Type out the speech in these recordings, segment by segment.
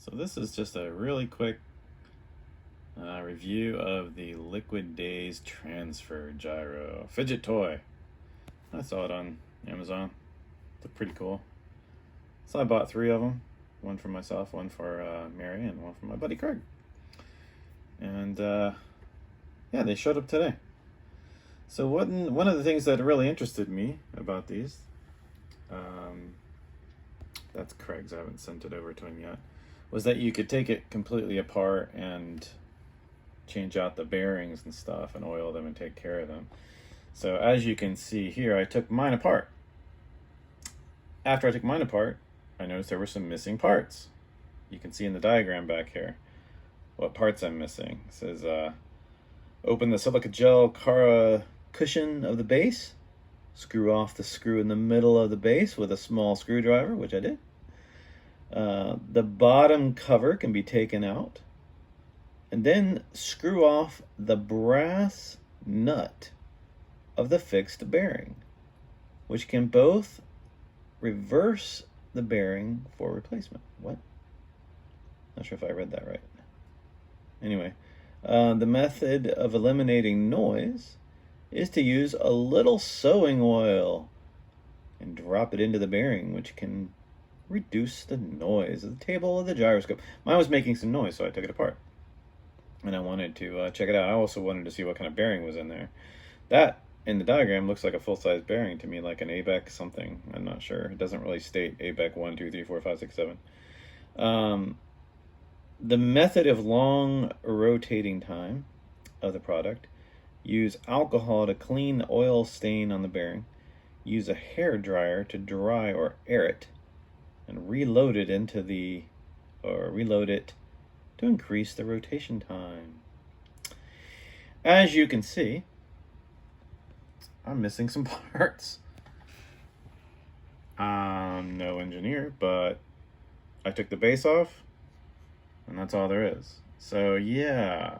So this is just a really quick review of the Liquid Days Transfer Gyro Fidget Toy. I saw it on Amazon. Looked pretty cool. So I bought 3 of them. One for myself, one for Mary, and one for my buddy Craig. And yeah, they showed up today. So one of the things that really interested me about these, that's Craig's, I haven't sent it over to him yet, was that you could take it completely apart and change out the bearings and stuff and oil them and take care of them. So as you can see here, I took mine apart. After I took mine apart, I noticed there were some missing parts. You can see in the diagram back here what parts I'm missing. It says open the silica gel Cara cushion of the base, screw off the screw in the middle of the base with a small screwdriver, which I did. The bottom cover can be taken out, and then screw off the brass nut of the fixed bearing, which can both reverse the bearing for replacement. What? Not sure if I read that right. Anyway, the method of eliminating noise is to use a little sewing oil and drop it into the bearing, which can reduce the noise of the table of the gyroscope. Mine was making some noise, so I took it apart. And I wanted to check it out. I also wanted to see what kind of bearing was in there. That, in the diagram, looks like a full-size bearing to me, like an ABEC something. I'm not sure. It doesn't really state ABEC 1, 2, 3, 4, 5, 6, 7. The method of long rotating time of the product: use alcohol to clean the oil stain on the bearing, use a hair dryer to dry or air it, and reload it to increase the rotation time. As you can see, I'm missing some parts. I'm no engineer, but I took the base off, and that's all there is. So yeah,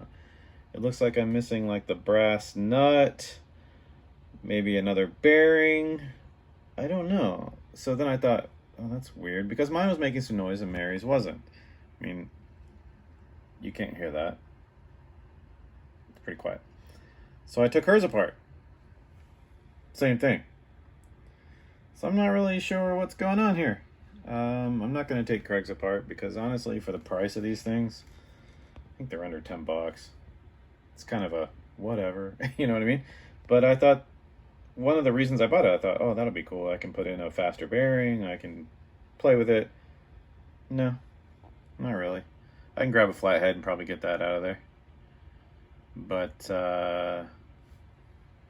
it looks like I'm missing like the brass nut, maybe another bearing. I don't know. So then I thought, oh, that's weird, because mine was making some noise and Mary's wasn't. I mean, you can't hear that. It's pretty quiet. So I took hers apart. Same thing. So I'm not really sure what's going on here. I'm not going to take Craig's apart because honestly, for the price of these things, I think they're under $10. It's kind of a whatever, you know what I mean? But I thought, one of the reasons I bought it, I thought, oh, that'll be cool. I can put in a faster bearing. I can play with it. No, not really. I can grab a flathead and probably get that out of there. But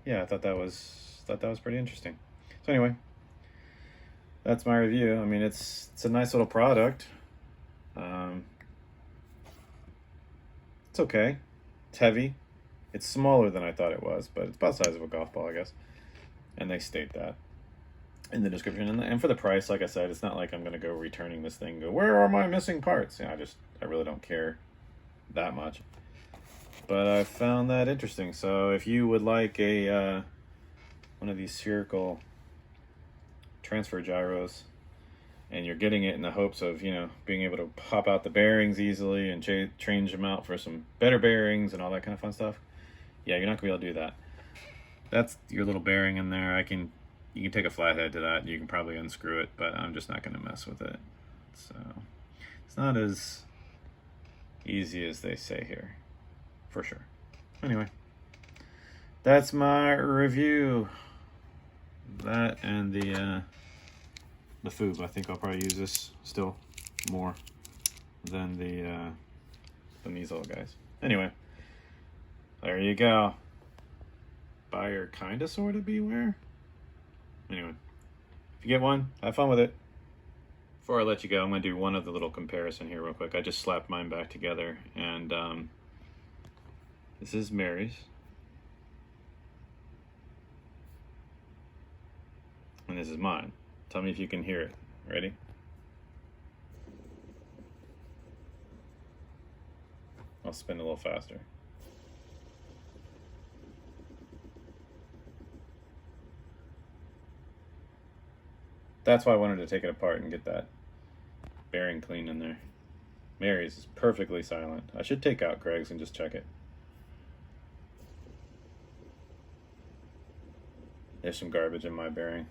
yeah, I thought that was pretty interesting. So anyway, that's my review. I mean, it's a nice little product. It's okay. It's heavy. It's smaller than I thought it was, but it's about the size of a golf ball, I guess. And they state that in the description. And for the price, like I said, it's not like I'm going to go returning this thing and go, where are my missing parts? You know, I really don't care that much. But I found that interesting. So if you would like a one of these spherical transfer gyros, and you're getting it in the hopes of, you know, being able to pop out the bearings easily and change them out for some better bearings and all that kind of fun stuff, yeah, you're not gonna be able to do that. That's your little bearing in there. You can take a flathead to that. You can probably unscrew it, but I'm just not gonna mess with it. So it's not as easy as they say here, for sure. Anyway, that's my review. That and the FOOB. I think I'll probably use this still more than than these little guys. Anyway, there you go. Buyer kinda sorta beware. Anyway, if you get one, have fun with it. Before I let you go, I'm gonna do one other little comparison here real quick. I just slapped mine back together, and this is Mary's. And this is mine. Tell me if you can hear it. Ready? I'll spin a little faster. That's why I wanted to take it apart and get that bearing clean in there. Mary's is perfectly silent. I should take out Craig's and just check it. There's some garbage in my bearing.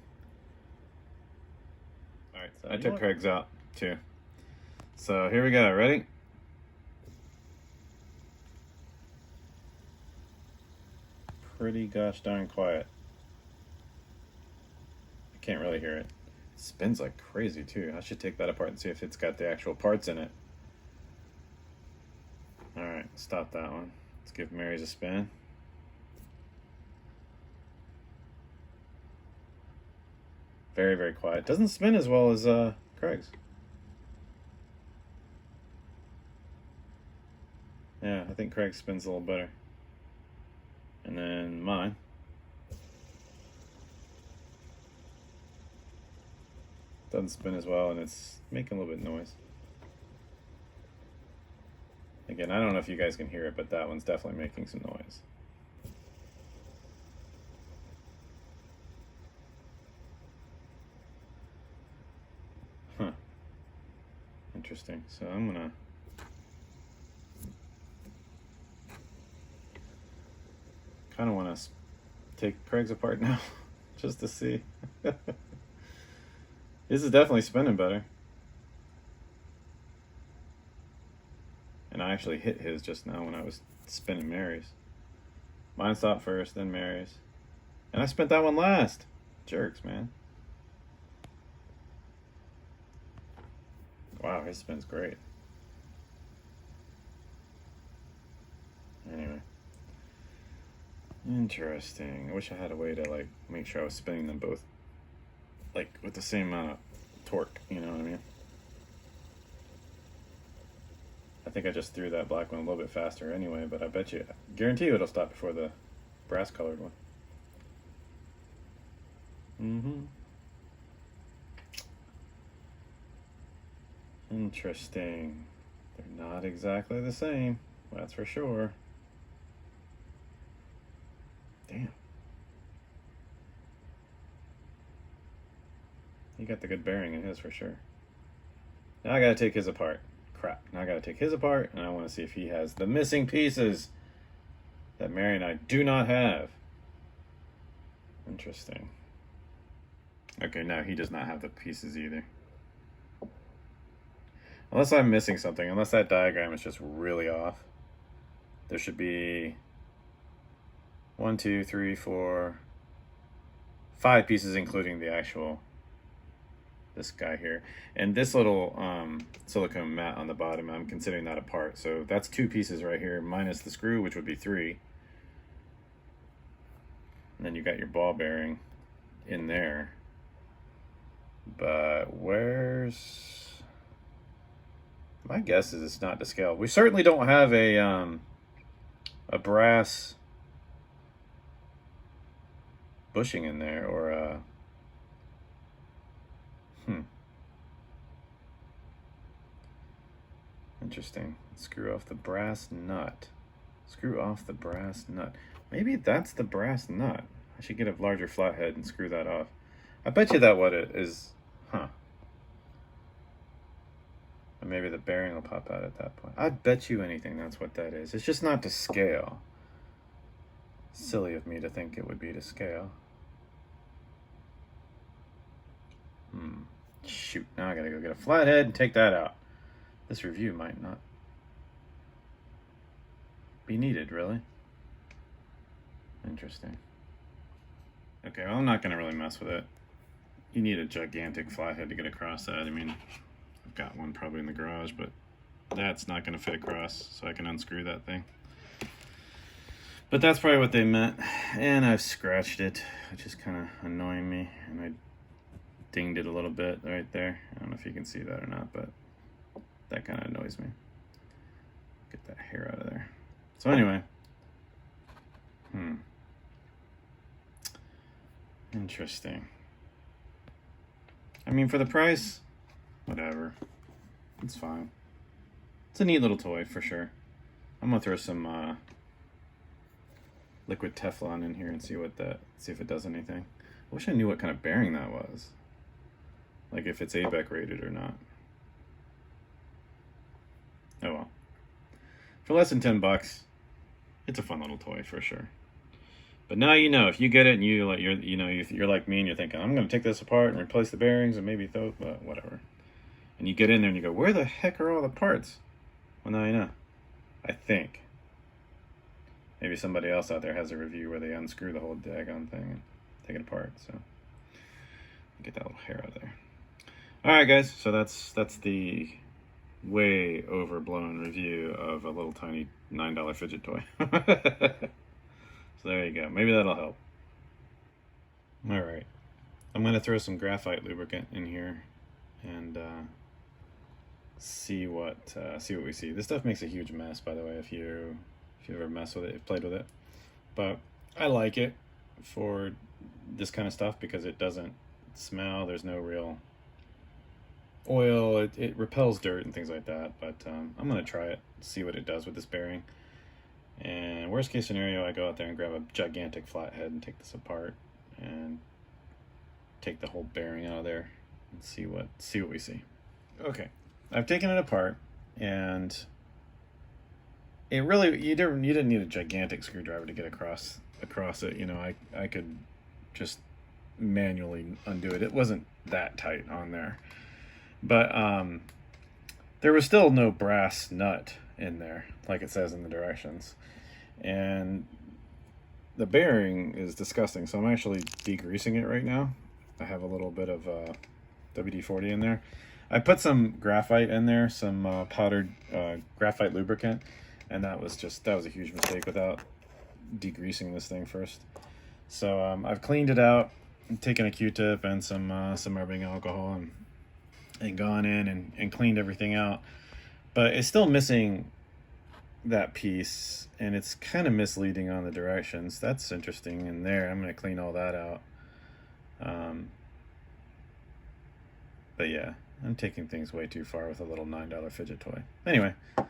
Alright, so I took Craig's out too. So here we go, ready? Pretty gosh darn quiet. I can't really hear it. It spins like crazy too. I should take that apart and see if it's got the actual parts in it. Alright, stop that one. Let's give Mary's a spin. Very, very quiet. Doesn't spin as well as Craig's. Yeah, I think Craig spins a little better. And then mine. Doesn't spin as well, and it's making a little bit of noise. Again, I don't know if you guys can hear it, but that one's definitely making some noise. Huh. Interesting. So I'm gonna kind of want to take Craig's apart now, just to see. This is definitely spinning better. And I actually hit his just now when I was spinning Mary's. Mine stopped first, then Mary's. And I spent that one last. Jerks, man. Wow, his spin's great. Anyway. Interesting. I wish I had a way to like make sure I was spinning them both like with the same amount of torque, you know what I mean? I think I just threw that black one a little bit faster anyway, but I bet you, guarantee you it'll stop before the brass colored one. Interesting. They're not exactly the same, that's for sure. Damn. He got the good bearing in his for sure. Now I gotta take his apart. Crap. Now I gotta take his apart, and I want to see if he has the missing pieces that Mary and I do not have. Interesting. Okay, no, he does not have the pieces either. Unless I'm missing something, unless that diagram is just really off. There should be 1, 2, 3, 4, 5 pieces, including the actual, this guy here. And this little silicone mat on the bottom, I'm considering that a part. So that's 2 pieces right here, minus the screw, which would be 3. And then you got your ball bearing in there. But where's... My guess is it's not to scale. We certainly don't have a brass bushing in there, or a... Interesting. Screw off the brass nut. Screw off the brass nut. Maybe that's the brass nut. I should get a larger flathead and screw that off. I bet you that what it is. Huh. Or maybe the bearing will pop out at that point. I'd bet you anything that's what that is. It's just not to scale. Silly of me to think it would be to scale. Shoot, now I gotta go get a flathead and take that out. This review might not be needed, really. Interesting. Okay, well, I'm not gonna really mess with it. You need a gigantic flathead to get across that. I mean, I've got one probably in the garage, but that's not gonna fit across, so I can unscrew that thing. But that's probably what they meant. And I've scratched it, which is kind of annoying me. And I dinged it a little bit right there. I don't know if you can see that or not, but that kind of annoys me. Get that hair out of there. So anyway. Interesting. I mean, for the price, whatever. It's fine. It's a neat little toy for sure. I'm gonna throw some liquid Teflon in here and see if it does anything. I wish I knew what kind of bearing that was. Like if it's ABEC rated or not. Oh well. For less than $10, it's a fun little toy for sure. But now you know, if you get it and you're like me and you're thinking, I'm going to take this apart and replace the bearings and maybe whatever. And you get in there and you go, where the heck are all the parts? Well, now you know. I think. Maybe somebody else out there has a review where they unscrew the whole daggone thing and take it apart. So get that little hair out of there. All right, guys. So that's the way overblown review of a little tiny $9 fidget toy. So there you go. Maybe that'll help. All right. I'm going to throw some graphite lubricant in here and see what we see. This stuff makes a huge mess, by the way, if you ever mess with it, played with it. But I like it for this kind of stuff because it doesn't smell. There's no real oil. It repels dirt and things like that. But I'm going to try it, see what it does with this bearing. And worst case scenario, I go out there and grab a gigantic flathead and take this apart and take the whole bearing out of there and see what we see. Okay, I've taken it apart, and it really you didn't need a gigantic screwdriver to get across it. You know, I could just manually undo it. It wasn't that tight on there, but there was still no brass nut in there, like it says in the directions. And the bearing is disgusting, so I'm actually degreasing it right now. I have a little bit of WD-40 in there. I put some graphite in there, some powdered graphite lubricant, and that was a huge mistake without degreasing this thing first. So I've cleaned it out, taken a Q-tip and some rubbing alcohol and gone in and cleaned everything out. But it's still missing that piece, and it's kind of misleading on the directions. That's interesting in there. I'm going to clean all that out. But yeah, I'm taking things way too far with a little $9 fidget toy. Anyway, I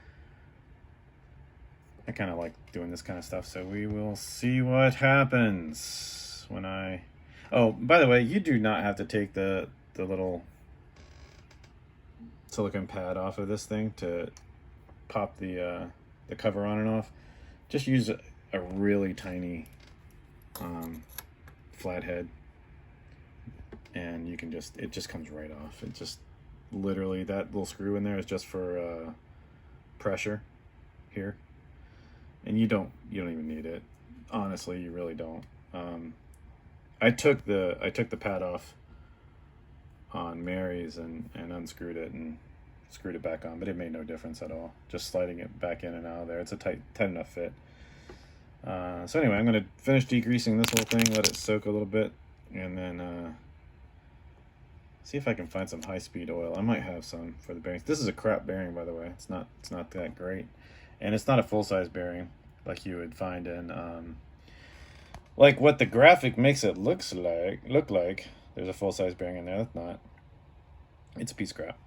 kind of like doing this kind of stuff, so we will see what happens when I... Oh, by the way, you do not have to take the little silicone pad off of this thing to pop the cover on and off. Just use a really tiny flathead, and you can it just comes right off. It just literally, that little screw in there is just for pressure here, and you don't even need it. Honestly, you really don't. I took the pad off on Mary's and unscrewed it and screwed it back on, but it made no difference at all. Just sliding it back in and out of there. It's a tight enough fit. So anyway, I'm going to finish degreasing this whole thing, let it soak a little bit, and then see if I can find some high-speed oil. I might have some for the bearings. This is a crap bearing, by the way. It's not that great, and it's not a full-size bearing like you would find in like what the graphic makes it look like. There's a full-size bearing in there. That's not. It's a piece of crap.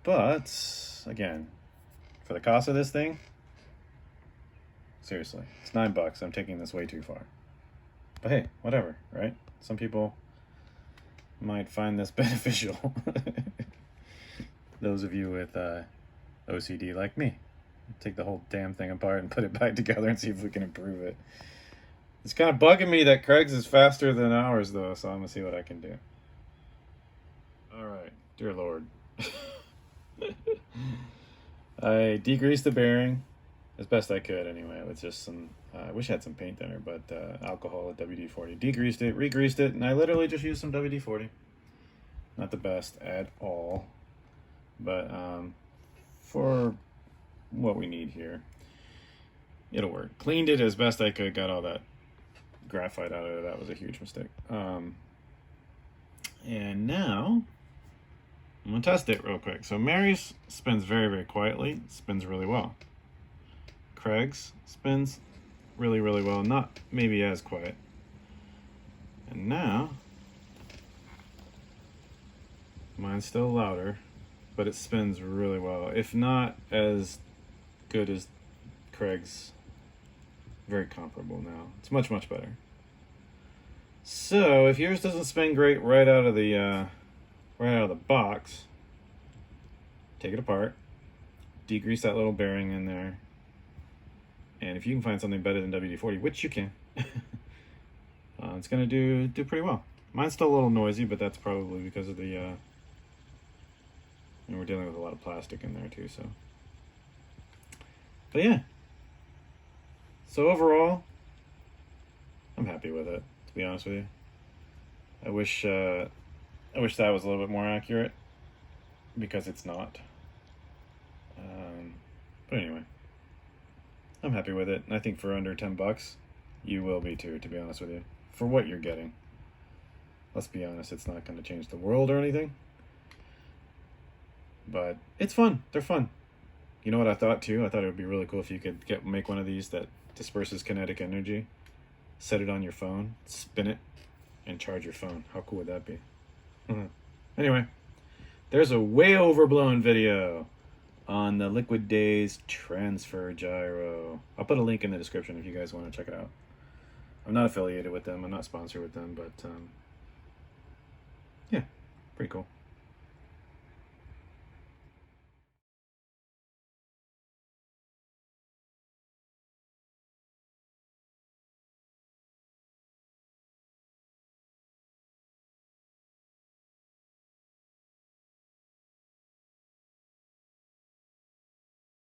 But again, for the cost of this thing, seriously, it's $9. I'm taking this way too far. But hey, whatever, right? Some people might find this beneficial. Those of you with OCD like me, take the whole damn thing apart and put it back together and see if we can improve it. It's kind of bugging me that Craig's is faster than ours, though, so I'm gonna see what I can do. All right, dear Lord. I degreased the bearing as best I could anyway, with just some, I wish I had some paint thinner, but alcohol at WD-40. Degreased it, re-greased it, and I literally just used some WD-40. Not the best at all, but for what we need here, it'll work. Cleaned it as best I could, got all that graphite out of it. That was a huge mistake. And now I'm gonna test it real quick. So Mary's spins very, very quietly, spins really well. Craig's spins really, really well, not maybe as quiet. And now mine's still louder, but it spins really well. If not as good as Craig's, very comparable now. It's much, much better. So if yours doesn't spin great right out of the box, take it apart, degrease that little bearing in there. And if you can find something better than WD-40, which you can, it's going to do pretty well. Mine's still a little noisy, but that's probably because of the, and we're dealing with a lot of plastic in there too, so. But yeah. So overall, I'm happy with it, to be honest with you. I wish that was a little bit more accurate, because it's not. But anyway, I'm happy with it. And I think for under $10, you will be too, to be honest with you. For what you're getting. Let's be honest, it's not going to change the world or anything. But it's fun. They're fun. You know what I thought too? I thought it would be really cool if you could make one of these that disperses kinetic energy, set it on your phone, spin it, and charge your phone. How cool would that be? Anyway, there's a way overblown video on the Liquid Days transfer gyro. I'll put a link in the description if you guys want to check it out. I'm not affiliated with them. I'm not sponsored with them, but yeah, pretty cool.